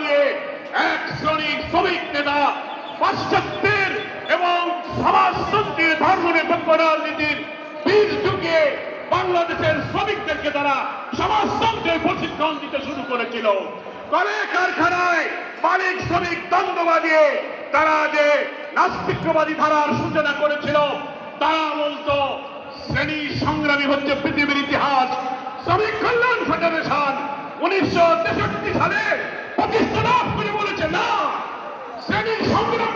দিয়ে এক শ্রেণীর শ্রমিক নেতা পাশ্চাত্যের এবং সমাজতন্ত্রের ধর্মনিরপেক্ষ রাজনীতির বীজ ঢুকিয়ে বাংলাদেশের শ্রমিকদেরকে তারা সমাজতন্ত্রের প্রশিক্ষণ দিতে শুরু করেছিল। কলে কারখানায় মালিক শ্রমিক দ্বন্দ্ব বাঁধিয়ে তারা যে নাস্তিক্যবাদী ধারার সূচনা করেছিল, তারা বলতো শ্রেণী সংগ্রামী হচ্ছে পৃথিবীর ইতিহাস। শ্রমিক কল্যাণ ফেডারেশন 1963 সালে প্রতিষ্ঠা লাভ করে বলেছে না, শ্রেণী সংগ্রাম